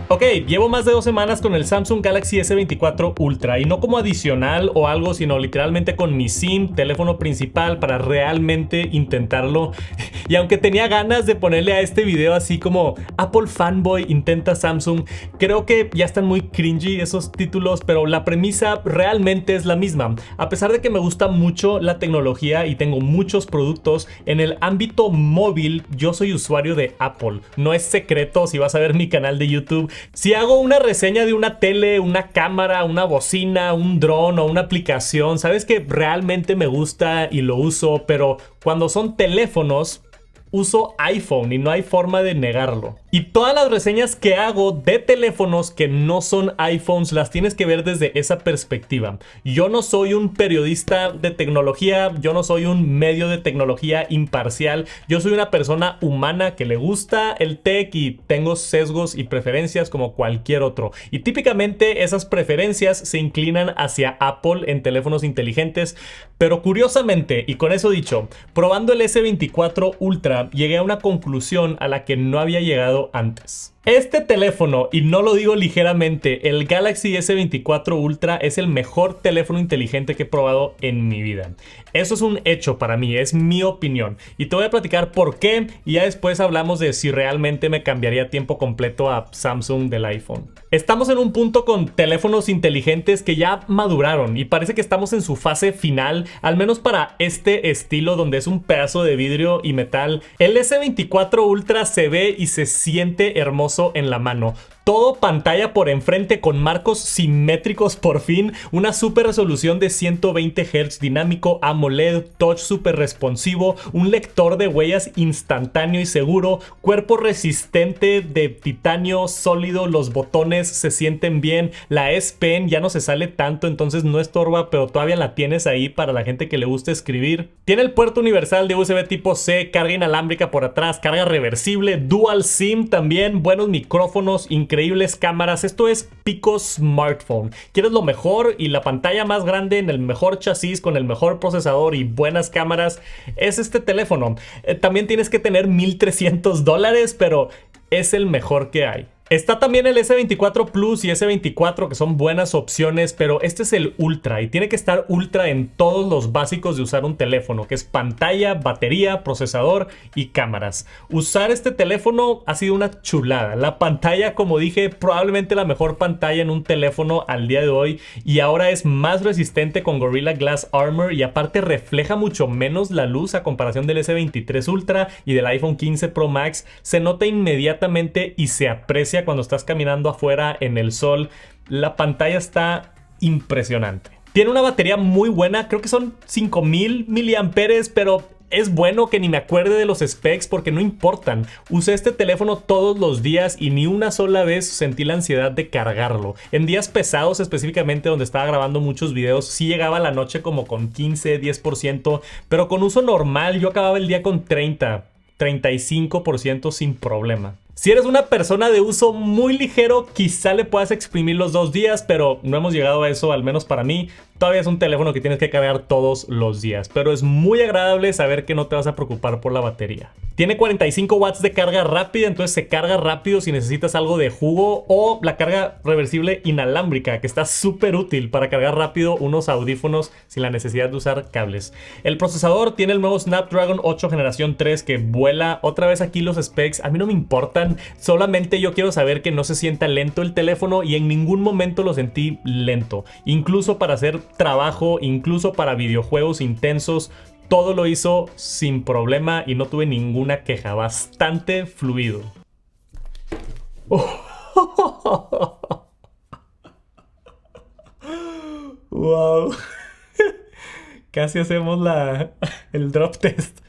Ok, llevo más de 2 semanas con el Samsung Galaxy S24 Ultra y no como adicional o algo, sino literalmente con mi SIM, teléfono principal, para realmente intentarlo. Y aunque tenía ganas de ponerle a este video así como Apple Fanboy intenta Samsung, creo que ya están muy cringy esos títulos, pero la premisa realmente es la misma. A pesar de que me gusta mucho la tecnología y tengo muchos productos, en el ámbito móvil yo soy usuario de Apple. No es secreto si vas a ver mi canal de YouTube. Si hago una reseña de una tele, una cámara, una bocina, un dron o una aplicación, sabes que realmente me gusta y lo uso, pero cuando son teléfonos, uso iPhone y no hay forma de negarlo. Y todas las reseñas que hago de teléfonos que no son iPhones las tienes que ver desde esa perspectiva. Yo no soy un periodista de tecnología, yo no soy un medio de tecnología imparcial, yo soy una persona humana que le gusta el tech y tengo sesgos y preferencias como cualquier otro. Y típicamente esas preferencias se inclinan hacia Apple en teléfonos inteligentes, pero curiosamente, y con eso dicho, probando el S24 Ultra llegué a una conclusión a la que no había llegado antes. Este teléfono, y no lo digo ligeramente, el Galaxy S24 Ultra es el mejor teléfono inteligente que he probado en mi vida. Eso es un hecho para mí, es mi opinión. Y te voy a platicar por qué y ya después hablamos de si realmente me cambiaría a tiempo completo a Samsung del iPhone. Estamos en un punto con teléfonos inteligentes que ya maduraron y parece que estamos en su fase final, al menos para este estilo donde es un pedazo de vidrio y metal. El S24 Ultra se ve y se siente hermoso en la mano. Todo pantalla por enfrente con marcos simétricos por fin, una super resolución de 120 Hz dinámico AMOLED, touch super responsivo, un lector de huellas instantáneo y seguro, cuerpo resistente de titanio sólido, los botones se sienten bien, la S Pen ya no se sale tanto, entonces no estorba, pero todavía la tienes ahí para la gente que le gusta escribir. Tiene el puerto universal de USB tipo C, carga inalámbrica por atrás, carga reversible, dual SIM también, buenos micrófonos, increíbles cámaras. Esto es pico smartphone. ¿Quieres lo mejor y la pantalla más grande en el mejor chasis con el mejor procesador y buenas cámaras? Es este teléfono. También tienes que tener $1,300, pero es el mejor que hay. Está también el S24 Plus y S24 que son buenas opciones, pero este es el Ultra y tiene que estar Ultra en todos los básicos de usar un teléfono, que es pantalla, batería, procesador y cámaras. Usar este teléfono ha sido una chulada. La pantalla, como dije, probablemente la mejor pantalla en un teléfono al día de hoy y ahora es más resistente con Gorilla Glass Armor y aparte refleja mucho menos la luz a comparación del S23 Ultra y del iPhone 15 Pro Max. Se nota inmediatamente y se aprecia cuando estás caminando afuera en el sol. La pantalla está impresionante. Tiene una batería muy buena, creo que son 5000 miliamperes, pero es bueno que ni me acuerde de los specs porque no importan. Usé este teléfono todos los días y ni una sola vez sentí la ansiedad de cargarlo. En días pesados, específicamente donde estaba grabando muchos videos, sí llegaba a la noche como con 15-10%, pero con uso normal yo acababa el día con 35% sin problema. Si eres una persona de uso muy ligero, quizá le puedas exprimir los 2 días, pero no hemos llegado a eso, al menos para mí. Todavía es un teléfono que tienes que cargar todos los días, pero es muy agradable saber que no te vas a preocupar por la batería. Tiene 45 watts de carga rápida, entonces se carga rápido si necesitas algo de jugo, o la carga reversible inalámbrica, que está súper útil para cargar rápido unos audífonos sin la necesidad de usar cables. El procesador tiene el nuevo Snapdragon 8 generación 3 que vuela. Otra vez aquí los specs a mí no me importan, solamente yo quiero saber que no se sienta lento el teléfono y en ningún momento lo sentí lento. Incluso para hacer trabajo, incluso para videojuegos intensos, todo lo hizo sin problema y no tuve ninguna queja. Bastante fluido. Wow. Casi hacemos el drop test.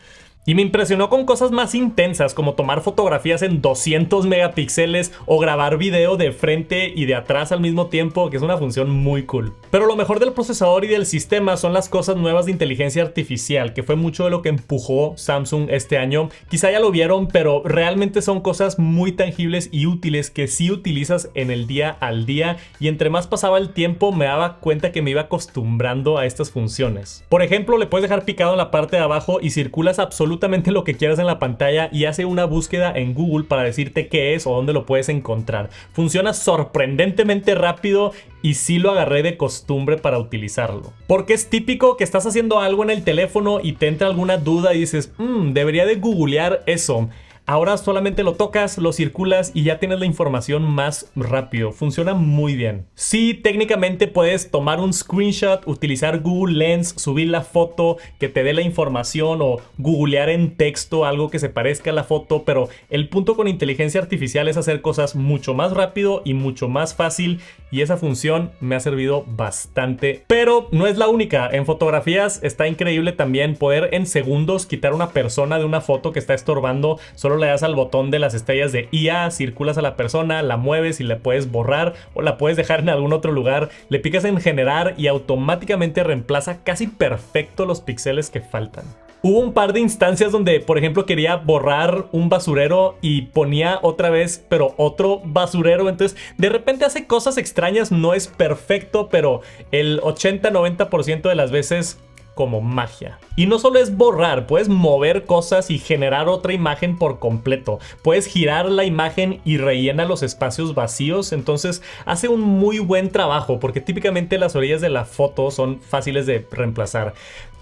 Y me impresionó con cosas más intensas como tomar fotografías en 200 megapíxeles o grabar video de frente y de atrás al mismo tiempo, que es una función muy cool. Pero lo mejor del procesador y del sistema son las cosas nuevas de inteligencia artificial, que fue mucho de lo que empujó Samsung este año. Quizá ya lo vieron, pero realmente son cosas muy tangibles y útiles que sí utilizas en el día al día, y entre más pasaba el tiempo me daba cuenta que me iba acostumbrando a estas funciones. Por ejemplo, le puedes dejar picado en la parte de abajo y circulas absolutamente absolutamente lo que quieras en la pantalla y hace una búsqueda en Google para decirte qué es o dónde lo puedes encontrar. Funciona sorprendentemente rápido y sí lo agarré de costumbre para utilizarlo. Porque es típico que estás haciendo algo en el teléfono y te entra alguna duda y dices, debería de googlear eso. Ahora solamente lo tocas, lo circulas y ya tienes la información más rápido. Funciona muy bien. Sí, técnicamente puedes tomar un screenshot, utilizar Google Lens, subir la foto que te dé la información o googlear en texto algo que se parezca a la foto, pero el punto con inteligencia artificial es hacer cosas mucho más rápido y mucho más fácil y esa función me ha servido bastante. Pero no es la única. En fotografías está increíble también poder en segundos quitar una persona de una foto que está estorbando. Solo le das al botón de las estrellas de IA, circulas a la persona, la mueves y la puedes borrar o la puedes dejar en algún otro lugar, le picas en generar y automáticamente reemplaza casi perfecto los píxeles que faltan. Hubo un par de instancias donde, por ejemplo, quería borrar un basurero y ponía otra vez, pero otro basurero. Entonces, de repente hace cosas extrañas, no es perfecto, pero el 80-90% de las veces como magia. Y no solo es borrar, puedes mover cosas y generar otra imagen por completo. Puedes girar la imagen y rellena los espacios vacíos. Entonces hace un muy buen trabajo porque típicamente las orillas de la foto son fáciles de reemplazar.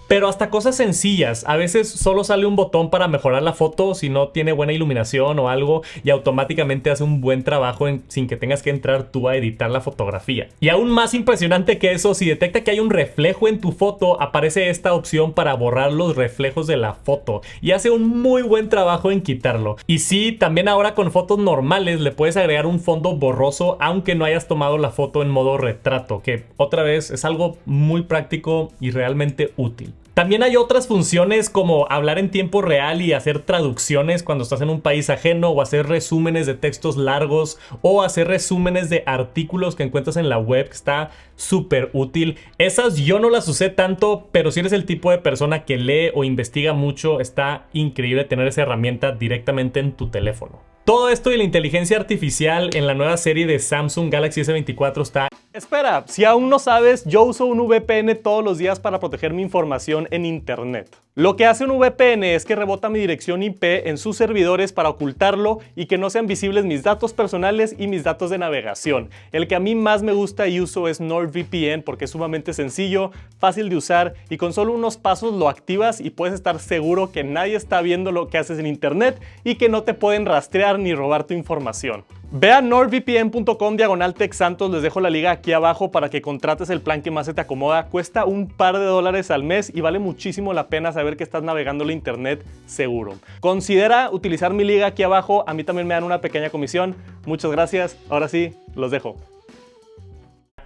Pero hasta cosas sencillas, a veces solo sale un botón para mejorar la foto si no tiene buena iluminación o algo y automáticamente hace un buen trabajo sin que tengas que entrar tú a editar la fotografía. Y aún más impresionante que eso, si detecta que hay un reflejo en tu foto, aparece esta opción para borrar los reflejos de la foto y hace un muy buen trabajo en quitarlo. Y sí, también ahora con fotos normales le puedes agregar un fondo borroso aunque no hayas tomado la foto en modo retrato, que otra vez es algo muy práctico y realmente útil. También hay otras funciones como hablar en tiempo real y hacer traducciones cuando estás en un país ajeno o hacer resúmenes de textos largos o hacer resúmenes de artículos que encuentras en la web, que está súper útil. Esas yo no las usé tanto, pero si eres el tipo de persona que lee o investiga mucho, está increíble tener esa herramienta directamente en tu teléfono. Todo esto y la inteligencia artificial en la nueva serie de Samsung Galaxy S24 está... Espera, si aún no sabes, yo uso un VPN todos los días para proteger mi información en internet. Lo que hace un VPN es que rebota mi dirección IP en sus servidores para ocultarlo y que no sean visibles mis datos personales y mis datos de navegación. El que a mí más me gusta y uso es NordVPN porque es sumamente sencillo, fácil de usar y con solo unos pasos lo activas y puedes estar seguro que nadie está viendo lo que haces en internet y que no te pueden rastrear ni robar tu información. Ve a nordvpn.com/TechSantos, les dejo la liga aquí abajo para que contrates el plan que más se te acomoda. Cuesta un par de dólares al mes y vale muchísimo la pena saber que estás navegando el internet seguro. Considera utilizar mi liga aquí abajo, a mí también me dan una pequeña comisión. Muchas gracias, ahora sí, los dejo.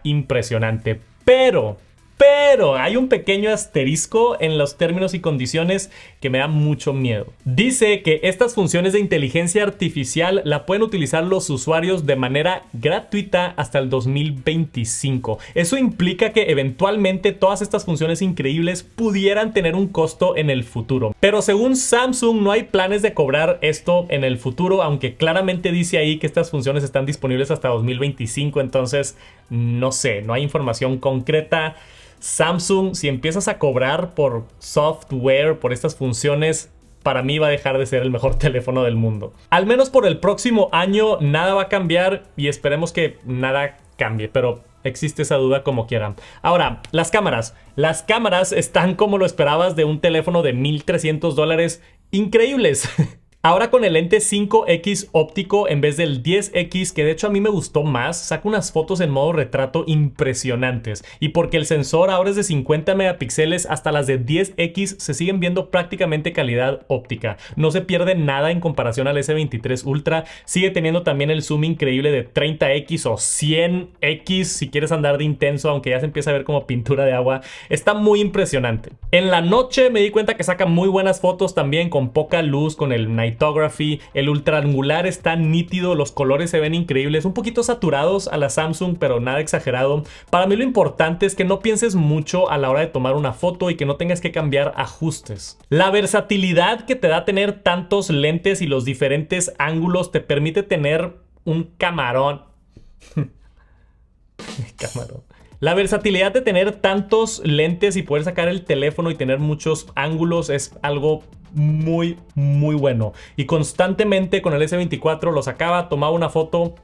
Impresionante, pero hay un pequeño asterisco en los términos y condiciones que me da mucho miedo. Dice que estas funciones de inteligencia artificial la pueden utilizar los usuarios de manera gratuita hasta el 2025. Eso implica que eventualmente todas estas funciones increíbles pudieran tener un costo en el futuro. Pero según Samsung no hay planes de cobrar esto en el futuro, aunque claramente dice ahí que estas funciones están disponibles hasta 2025, entonces no sé, no hay información concreta. Samsung, si empiezas a cobrar por software, por estas funciones, para mí va a dejar de ser el mejor teléfono del mundo. Al menos por el próximo año nada va a cambiar y esperemos que nada cambie, pero existe esa duda como quieran. Ahora, las cámaras. Las cámaras están como lo esperabas de un teléfono de $1,300, increíbles. Ahora con el lente 5X óptico en vez del 10X, que de hecho a mí me gustó más, saca unas fotos en modo retrato impresionantes. Y porque el sensor ahora es de 50 megapíxeles, hasta las de 10X se siguen viendo prácticamente calidad óptica. No se pierde nada en comparación al S23 Ultra. Sigue teniendo también el zoom increíble de 30X o 100X si quieres andar de intenso, aunque ya se empieza a ver como pintura de agua. Está muy impresionante. En la noche me di cuenta que saca muy buenas fotos también con poca luz, con el Nightography. El ultra angular está nítido, los colores se ven increíbles, un poquito saturados a la Samsung, pero nada exagerado. Para mí lo importante es que no pienses mucho a la hora de tomar una foto y que no tengas que cambiar ajustes. La versatilidad que te da tener tantos lentes y los diferentes ángulos te permite tener un camarón. Camarón. La versatilidad de tener tantos lentes y poder sacar el teléfono y tener muchos ángulos es algo muy, muy bueno. Y constantemente con el S24 lo sacaba, tomaba una foto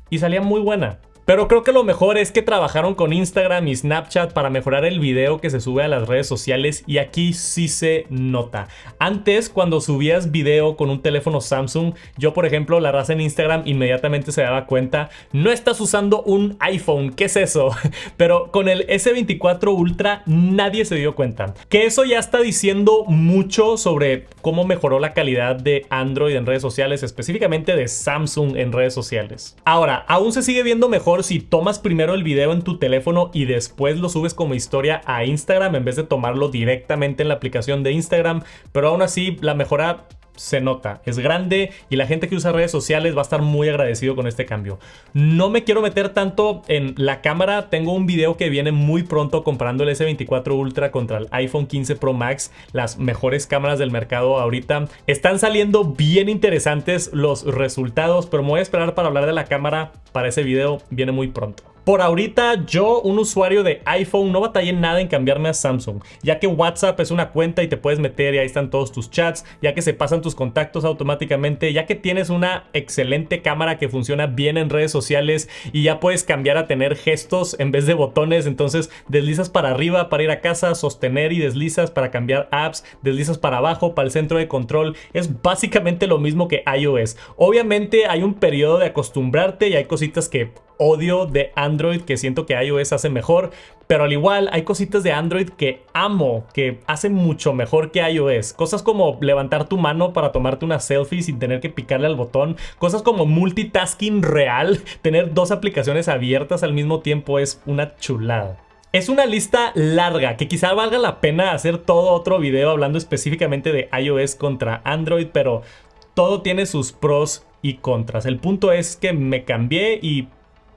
y salía muy buena. Pero creo que lo mejor es que trabajaron con Instagram y Snapchat para mejorar el video que se sube a las redes sociales, y aquí sí se nota. Antes, cuando subías video con un teléfono Samsung, yo por ejemplo, la raza en Instagram inmediatamente se daba cuenta: no estás usando un iPhone, ¿qué es eso? Pero con el S24 Ultra nadie se dio cuenta. Que eso ya está diciendo mucho sobre cómo mejoró la calidad de Android en redes sociales, específicamente de Samsung en redes sociales. Ahora, aún se sigue viendo mejor si tomas primero el video en tu teléfono y después lo subes como historia a Instagram en vez de tomarlo directamente en la aplicación de Instagram, pero aún así la mejora se nota, es grande, y la gente que usa redes sociales va a estar muy agradecido con este cambio. No me quiero meter tanto en la cámara. Tengo un video que viene muy pronto comparando el S24 Ultra contra el iPhone 15 Pro Max, las mejores cámaras del mercado ahorita. Están saliendo bien interesantes los resultados, pero me voy a esperar para hablar de la cámara para ese video, viene muy pronto. Por ahorita, yo, un usuario de iPhone, no batallé nada en cambiarme a Samsung, ya que WhatsApp es una cuenta y te puedes meter y ahí están todos tus chats, ya que se pasan tus contactos automáticamente, ya que tienes una excelente cámara que funciona bien en redes sociales, y ya puedes cambiar a tener gestos en vez de botones. Entonces deslizas para arriba para ir a casa, sostener y deslizas para cambiar apps, deslizas para abajo para el centro de control. Es básicamente lo mismo que iOS. Obviamente hay un periodo de acostumbrarte y hay cositas que odio de Android que siento que iOS hace mejor, pero al igual hay cositas de Android que amo, que hacen mucho mejor que iOS. Cosas como levantar tu mano para tomarte una selfie sin tener que picarle al botón. Cosas como multitasking real. Tener dos aplicaciones abiertas al mismo tiempo es una chulada. Es una lista larga que quizá valga la pena hacer todo otro video hablando específicamente de iOS contra Android, pero todo tiene sus pros y contras. El punto es que me cambié y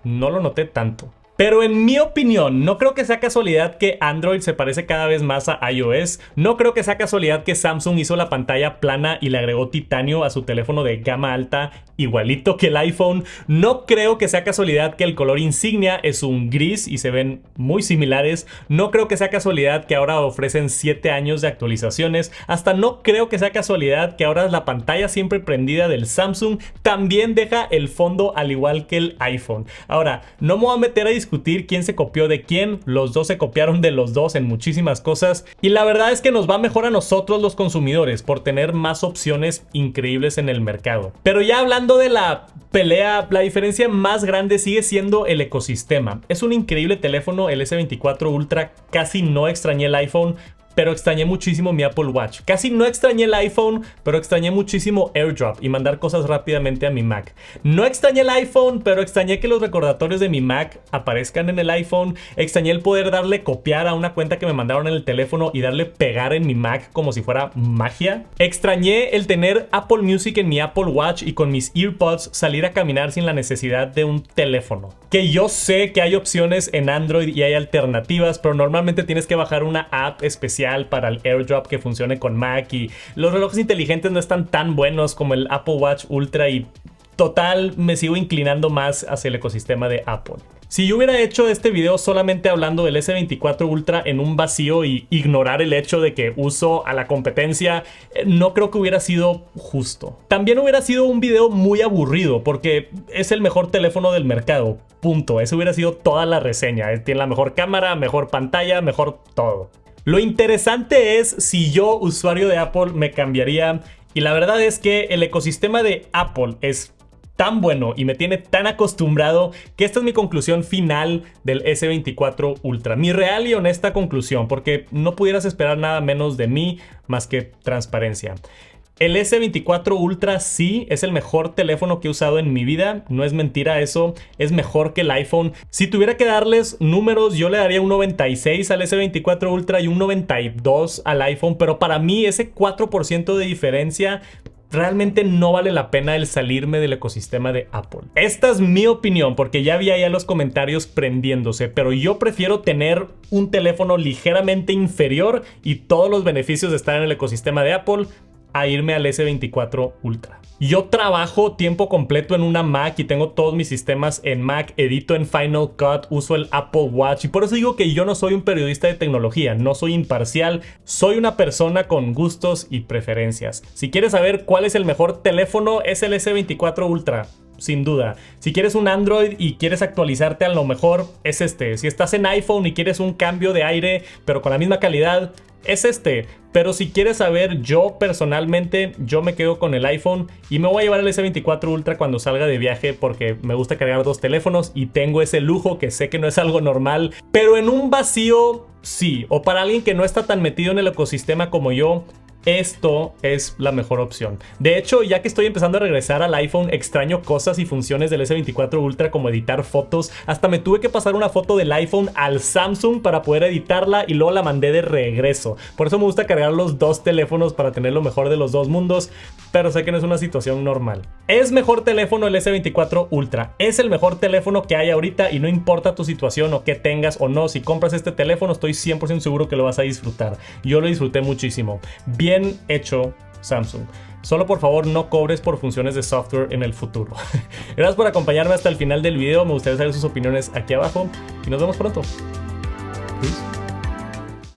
no lo noté tanto. Pero en mi opinión, no creo que sea casualidad que Android se parece cada vez más a iOS. No creo que sea casualidad que Samsung hizo la pantalla plana y le agregó titanio a su teléfono de gama alta, igualito que el iPhone. No creo que sea casualidad que el color insignia es un gris y se ven muy similares. No creo que sea casualidad que ahora ofrecen 7 años de actualizaciones. Hasta no creo que sea casualidad que ahora la pantalla siempre prendida del Samsung también deja el fondo al igual que el iPhone. Ahora, no me voy a meter a discutir quién se copió de quién. Los dos se copiaron de los dos en muchísimas cosas, y la verdad es que nos va mejor a nosotros los consumidores por tener más opciones increíbles en el mercado. Pero ya hablando de la pelea, la diferencia más grande sigue siendo el ecosistema. Es un increíble teléfono el S24 Ultra. Casi no extrañé el iPhone, pero extrañé muchísimo mi Apple Watch. Casi no extrañé el iPhone, pero extrañé muchísimo AirDrop y mandar cosas rápidamente a mi Mac. No extrañé el iPhone, pero extrañé que los recordatorios de mi Mac aparezcan en el iPhone. Extrañé el poder darle copiar a una cuenta que me mandaron en el teléfono y darle pegar en mi Mac como si fuera magia. Extrañé el tener Apple Music en mi Apple Watch y con mis EarPods salir a caminar sin la necesidad de un teléfono. Que yo sé que hay opciones en Android y hay alternativas, pero normalmente tienes que bajar una app especial para el AirDrop que funcione con Mac, y los relojes inteligentes no están tan buenos como el Apple Watch Ultra, y total me sigo inclinando más hacia el ecosistema de Apple. Si yo hubiera hecho este video solamente hablando del S24 Ultra en un vacío y ignorar el hecho de que uso a la competencia, no creo que hubiera sido justo. También hubiera sido un video muy aburrido porque es el mejor teléfono del mercado. Punto. Esa hubiera sido toda la reseña. Tiene la mejor cámara, mejor pantalla, mejor todo. Lo interesante es si yo, usuario de Apple, me cambiaría, y la verdad es que el ecosistema de Apple es tan bueno y me tiene tan acostumbrado que esta es mi conclusión final del S24 Ultra. Mi real y honesta conclusión, porque no pudieras esperar nada menos de mí más que transparencia. El S24 Ultra sí es el mejor teléfono que he usado en mi vida, no es mentira eso, es mejor que el iPhone. Si tuviera que darles números, yo le daría un 96 al S24 Ultra y un 92 al iPhone, pero para mí ese 4% de diferencia realmente no vale la pena el salirme del ecosistema de Apple. Esta es mi opinión, porque ya vi ahí los comentarios prendiéndose, pero yo prefiero tener un teléfono ligeramente inferior y todos los beneficios de estar en el ecosistema de Apple a irme al S24 Ultra. Yo trabajo tiempo completo en una Mac y tengo todos mis sistemas en Mac, edito en Final Cut, uso el Apple Watch y por eso digo que yo no soy un periodista de tecnología, no soy imparcial, soy una persona con gustos y preferencias. Si quieres saber cuál es el mejor teléfono, es el S24 Ultra. Sin duda. Si quieres un Android y quieres actualizarte a lo mejor, es este. Si estás en iPhone y quieres un cambio de aire, pero con la misma calidad, es este. Pero si quieres saber, yo personalmente, yo me quedo con el iPhone y me voy a llevar el S24 Ultra cuando salga de viaje porque me gusta cargar dos teléfonos y tengo ese lujo que sé que no es algo normal, pero en un vacío, sí. O para alguien que no está tan metido en el ecosistema como yo, esto es la mejor opción. De hecho, ya que estoy empezando a regresar al iPhone, extraño cosas y funciones del S24 Ultra como editar fotos. Hasta me tuve que pasar una foto del iPhone al Samsung para poder editarla y luego la mandé de regreso. Por eso me gusta cargar los dos teléfonos para tener lo mejor de los dos mundos, pero sé que no es una situación normal. Es mejor teléfono el S24 Ultra. Es el mejor teléfono que hay ahorita y no importa tu situación o qué tengas o no. Si compras este teléfono, estoy 100% seguro que lo vas a disfrutar. Yo lo disfruté muchísimo. Bien hecho, Samsung. Solo por favor no cobres por funciones de software en el futuro. Gracias por acompañarme hasta el final del video. Me gustaría saber sus opiniones aquí abajo y nos vemos pronto. Peace.